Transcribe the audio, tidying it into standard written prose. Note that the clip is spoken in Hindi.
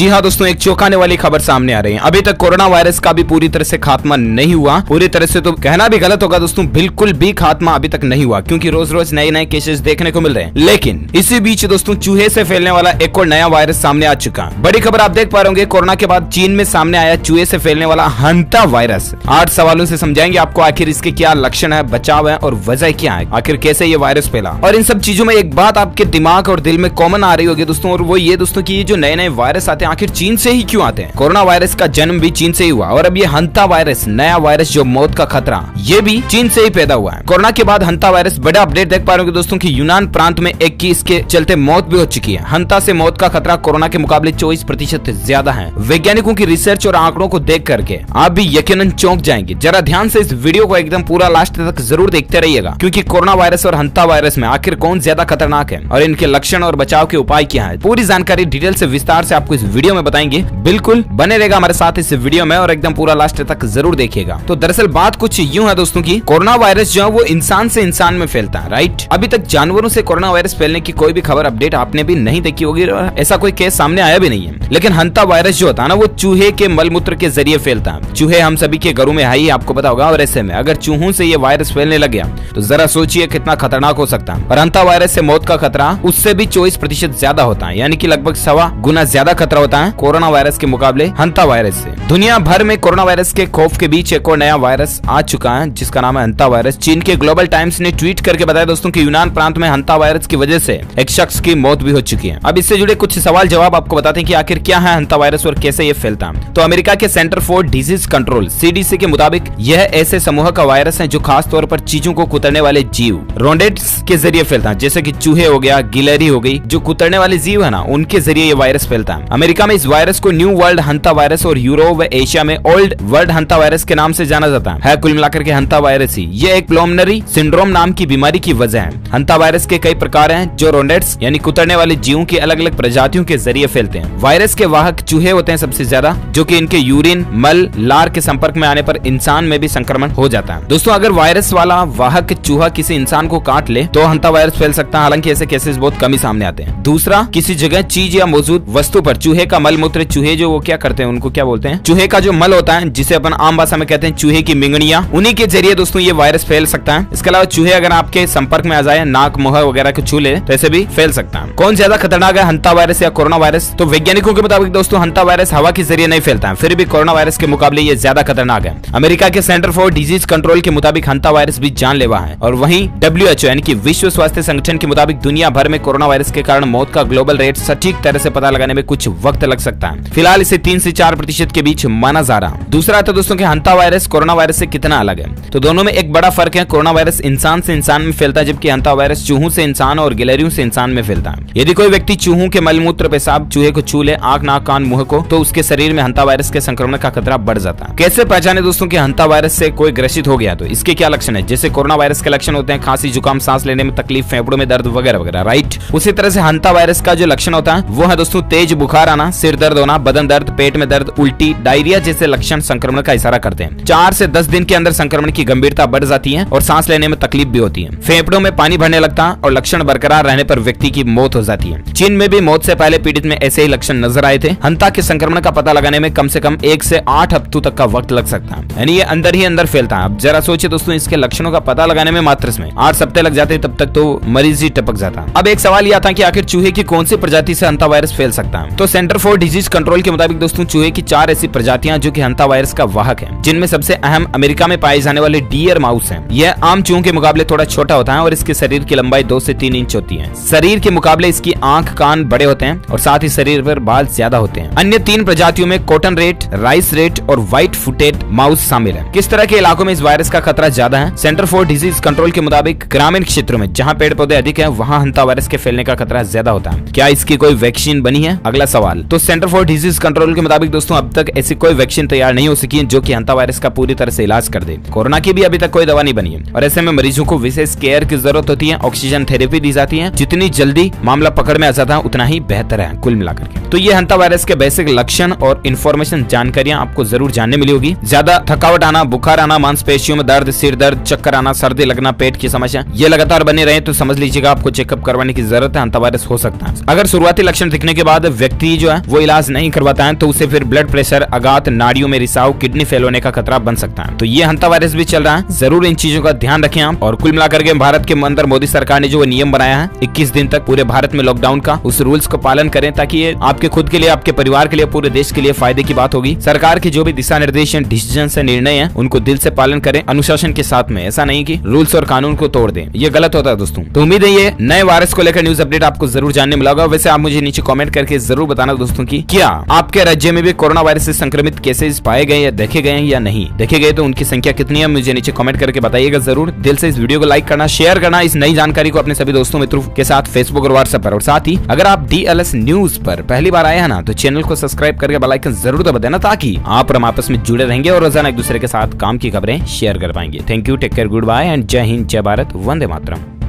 जी हाँ दोस्तों, एक चौंकाने वाली खबर सामने आ रही है। अभी तक कोरोना वायरस का भी पूरी तरह से खात्मा नहीं हुआ। पूरी तरह से तो कहना भी गलत होगा दोस्तों, बिल्कुल भी खात्मा अभी तक नहीं हुआ, क्योंकि रोज रोज नए नए केसेस देखने को मिल रहे हैं। लेकिन इसी बीच दोस्तों चूहे से फैलने वाला एक और नया वायरस सामने आ चुका है। बड़ी खबर आप देख पा रहे होंगे, कोरोना के बाद चीन में सामने आया चूहे से फैलने वाला हंता वायरस। 8 सवालों से समझाएंगे आपको आखिर इसके क्या लक्षण है, बचाव है और वजह क्या है, आखिर कैसे ये वायरस फैला। और इन सब चीजों में एक बात आपके दिमाग और दिल में कॉमन आ रही होगी दोस्तों, और वो ये दोस्तों की जो नए नए वायरस आते हैं आखिर चीन से ही क्यों आते हैं। कोरोना वायरस का जन्म भी चीन से ही हुआ, और अब ये हंता वायरस, नया वायरस जो मौत का खतरा, ये भी चीन से ही पैदा हुआ है। कोरोना के बाद हंता वायरस, बड़ा अपडेट देख पा रहे हो दोस्तों की यूनान प्रांत में एक की इसके चलते मौत भी हो चुकी है। हंता से मौत का खतरा कोरोना के मुकाबले 24% ज्यादा है। वैज्ञानिकों की रिसर्च और आंकड़ों को देख करके आप भी यकीनन चौंक जाएंगे। जरा ध्यान से इस वीडियो को एकदम पूरा लास्ट तक जरूर देखते रहिएगा, क्योंकि कोरोना वायरस और हंता वायरस में आखिर कौन ज्यादा खतरनाक है और इनके लक्षण और बचाव के उपाय क्या है, पूरी जानकारी डिटेल से विस्तार से आपको इस वीडियो में बताएंगे। बिल्कुल बने रहेगा हमारे साथ इस वीडियो में और एकदम पूरा लास्ट तक जरूर देखिएगा। तो दरअसल बात कुछ यूं है दोस्तों की, कोरोना वायरस जो है वो इंसान से इंसान में फैलता है, राइट। अभी तक जानवरों से कोरोना वायरस फैलने की कोई भी खबर अपडेट आपने भी नहीं देखी होगी, ऐसा कोई केस सामने आया भी नहीं है। लेकिन हंता वायरस जो होता है ना, वो चूहे के मलमूत्र के जरिए फैलता है। चूहे हम सभी के घरों में है ही, आपको पता होगा। और ऐसे में अगर चूहों से ये वायरस फैलने लग गया तो जरा सोचिए कितना खतरनाक हो सकता है। और हंता वायरस से मौत का खतरा उससे भी 24% ज्यादा होता है, यानी कि लगभग 1.25 गुना ज्यादा खतरा होता है कोरोना वायरस के मुकाबले हंता वायरस से। दुनिया भर में कोरोना वायरस के खौफ के बीच एक और नया वायरस आ चुका है, जिसका नाम है हंता वायरस। चीन के ग्लोबल टाइम्स ने ट्वीट करके बताया दोस्तों कि यूनान प्रांत में हंता वायरस की वजह से एक शख्स की मौत भी हो चुकी है। अब इससे जुड़े कुछ सवाल जवाब आपको बताते हैं कि आखिर क्या है हंता वायरस और कैसे ये फैलता है। तो अमेरिका के centre for disease control CDC के मुताबिक यह ऐसे समूह का वायरस है जो खास तौर पर चीजों को कुतरने वाले जीव रोडेंट्स के जरिए फैलता है, जैसे कि चूहे हो गया, गिलहरी हो गई, जो कुतरने वाले जीव है ना, उनके जरिए ये वायरस फैलता है। अमेरिका में इस वायरस को न्यू वर्ल्ड हंता वायरस और यूरोप व एशिया में ओल्ड वर्ल्ड हंता वायरस के नाम से जाना जाता है। कुल मिलाकर के हंता वायरस ही ये एक प्लुमनरी सिंड्रोम नाम की बीमारी की वजह है। हंता वायरस के कई प्रकार हैं जो रोडेंट्स यानी कुतरने वाले जीवों की अलग अलग प्रजातियों के जरिए फैलते हैं। वायरस के वाहक चूहे होते हैं सबसे ज्यादा, जो कि इनके यूरिन, मल, लार के संपर्क में आने पर इंसान में भी संक्रमण हो जाता है। दोस्तों अगर वायरस वाला वाहक चूहा किसी इंसान को काट ले तो हंता वायरस फैल सकता है, हालांकि ऐसे केसेस बहुत कम ही सामने आते हैं। दूसरा, किसी जगह, चीज या मौजूद वस्तु पर चूहे का मल मूत्र, चूहे जो वो क्या करते हैं उनको क्या बोलते हैं, चूहे का जो मल होता है जिसे अपन आम भाषा में कहते हैं चूहे की मिंगनिया, उन्हीं के जरिए दोस्तों ये वायरस फैल सकता है। इसके अलावा चूहे अगर आपके संपर्क में आ जाए, नाक, मुंह वगैरह को छू ले, तो ऐसे भी फैल सकता है। कौन ज्यादा खतरनाक है, हंता वायरस या कोरोना वायरस? तो वैज्ञानिकों के मुताबिक दोस्तों हंता वायरस हवा के जरिए नहीं फैलता है, फिर भी कोरोना वायरस के मुकाबले ये ज्यादा खतरनाक है। अमेरिका के सेंटर फॉर डिजीज कंट्रोल के मुताबिक हंता वायरस भी जानलेवा है। और वहीं WHO यानी कि विश्व स्वास्थ्य संगठन के मुताबिक दुनिया भर में कोरोना वायरस के कारण मौत का ग्लोबल रेट सटीक तरह से पता लगाने में कुछ वक्त लग सकता है। फिलहाल इसे 3 से 4% के बीच माना जा रहा है। दूसरा तो दोस्तों कि हंता वायरस कोरोना वायरस से कितना अलग है, तो दोनों में एक बड़ा फर्क है। कोरोना वायरस इंसान से इंसान में फैलता है, जबकि हंता वायरस चूहों से इंसान और गिलहरियों से इंसान में फैलता है। यदि कोई व्यक्ति चूहों के मलमूत्र, पेशाब, चूहे को छू ले, आंख, नाक, कान, मुंह को, तो उसके शरीर में हंता वायरस के संक्रमण का खतरा बढ़ जाता है। कैसे पहचाने दोस्तों कि हंता वायरस से कोई ग्रसित हो गया, तो इसके क्या लक्षण है? जैसे कोरोना वायरस के लक्षण होते हैं खांसी, जुकाम, सांस लेने में तकलीफ, फेफड़ों में दर्द वगैरह वगैरह, राइट। उसी तरह से हंता वायरस का जो लक्षण होता है वो है दोस्तों तेज बुखार आना, सिर दर्द होना, बदन दर्द, पेट में दर्द, उल्टी, डायरिया जैसे लक्षण संक्रमण का इशारा करते हैं। 4 से 10 दिन के अंदर संक्रमण की गंभीरता बढ़ जाती है और सांस लेने में तकलीफ भी होती है। फेफड़ों में पानी भरने लगता है और लक्षण बरकरार रहने पर व्यक्ति की मौत हो जाती है। चीन में भी मौत से पहले पीड़ित में ऐसे ही लक्षण नजर आए थे। हंता के संक्रमण का पता लगाने में कम से कम 1 से 8 हफ्तों तक का वक्त लग सकता है, यानी ये अंदर ही अंदर फैलता है। अब जरा सोचिए दोस्तों, इसके लक्षणों का पता लगाने में मात्र 8 हफ्ते लग जाते हैं, तब तक तो मरीज ही टपक जाता है। अब एक सवाल यह था कि आखिर चूहे की कौन सी प्रजाति से हंता वायरस फैल सकता है। तो सेंटर फॉर डिजीज कंट्रोल के मुताबिक दोस्तों चूहे की 4 ऐसी प्रजातियां जो कि हंता वायरस का वाहक है, जिनमें सबसे अहम अमेरिका में पाए जाने वाले डियर माउस है। यह आम चूहों के मुकाबले थोड़ा छोटा होता है और इसके शरीर की लंबाई 2 से 3 इंच होती है। शरीर के मुकाबले इसकी आंख, कान बड़े होते हैं और साथ ही शरीर पर बाल ज्यादा होते हैं। अन्य 3 प्रजातियों में कॉटन रेट, राइस रेट और व्हाइट फुटेड माउस शामिल है। किस तरह के इलाकों में इस वायरस का खतरा ज्यादा है? सेंटर फॉर डिजीज कंट्रोल के मुताबिक ग्रामीण क्षेत्रों में जहां पेड़ पौधे अधिक है, वहां हंता वायरस के फैलने का खतरा ज्यादा होता है। क्या इसकी कोई वैक्सीन बनी है? अगला सवाल। तो सेंटर फॉर डिजीज कंट्रोल के मुताबिक दोस्तों अब तक ऐसी कोई वैक्सीन तैयार नहीं हो सकी है जो कि हंता वायरस का पूरी तरह से इलाज कर दे। कोरोना की भी अभी तक कोई दवा नहीं बनी है और ऐसे में मरीजों को विशेष केयर की जरूरत होती है, ऑक्सीजन थेरेपी दी जाती है। जितनी जल्दी मामला पकड़ में आ जाता है उतना ही बेहतर है कुल मिलाकर के। तो ये हंता वायरस के बेसिक लक्षण और इन्फॉर्मेशन जानकारियां आपको जरूर जानने मिली होगी। ज्यादा थकावट आना, बुखार आना, मांसपेशियों में दर्द, सिर दर्द, चक्कर आना, सर्दी लगना, पेट की समस्या, ये लगातार बने रहे तो समझ लीजिएगा आपको चेकअप करवाने की जरूरत है, हंता वायरस हो सकता है। अगर शुरुआती लक्षण दिखने के बाद व्यक्ति जो है वो इलाज नहीं करवाता है तो उसे फिर ब्लड प्रेशर, आघात, नाड़ियों में रिसाव, किडनी फेल होने का खतरा बन सकता है। तो ये हंता वायरस भी चल रहा है, जरूर इन चीजों का ध्यान रखें आप। और कुल मिलाकर के भारत के अंदर मोदी सरकार ने जो नियम बनाया है 21 दिन तक पूरे भारत में लॉकडाउन का, उस रूल्स को पालन करें ताकि ये आपके खुद के लिए, आपके परिवार के लिए, पूरे देश के लिए फायदे की बात होगी। सरकार के जो भी दिशा निर्देश, डिसीजन से निर्णय है उनको दिल से पालन करें अनुशासन के साथ में, ऐसा नहीं कि रूल्स और कानून को तोड़ दें, ये गलत होता है दोस्तों। तो उम्मीद है ये नए वायरस को लेकर न्यूज अपडेट आपको जरूर जानने मिला होगा। वैसे आप मुझे नीचे कमेंट करके जरूर बताना दोस्तों की क्या आपके राज्य में भी कोरोना वायरस से संक्रमित केसेस पाए गए या देखे गए या नहीं देखे गए, तो उनकी संख्या कितनी है मुझे नीचे कमेंट करके बताइएगा जरूर। दिल से इस वीडियो को लाइक करना, शेयर करना, इस नई जानकारी को अपने सभी दोस्तों मित्रों के साथ फेसबुक और व्हाट्सएप पर। और साथ ही अगर आप DLS न्यूज पर पहली बार आए हैं ना तो चैनल को सब्सक्राइब करके बेल आइकन जरूर दबा देना ताकि आप और हम आपस में जुड़े रहेंगे और रोजाना एक दूसरे के साथ काम की खबरें शेयर कर पाएंगे। Thank you, take care, good bye and जय हिंद, जय भारत, वंदे मातरम।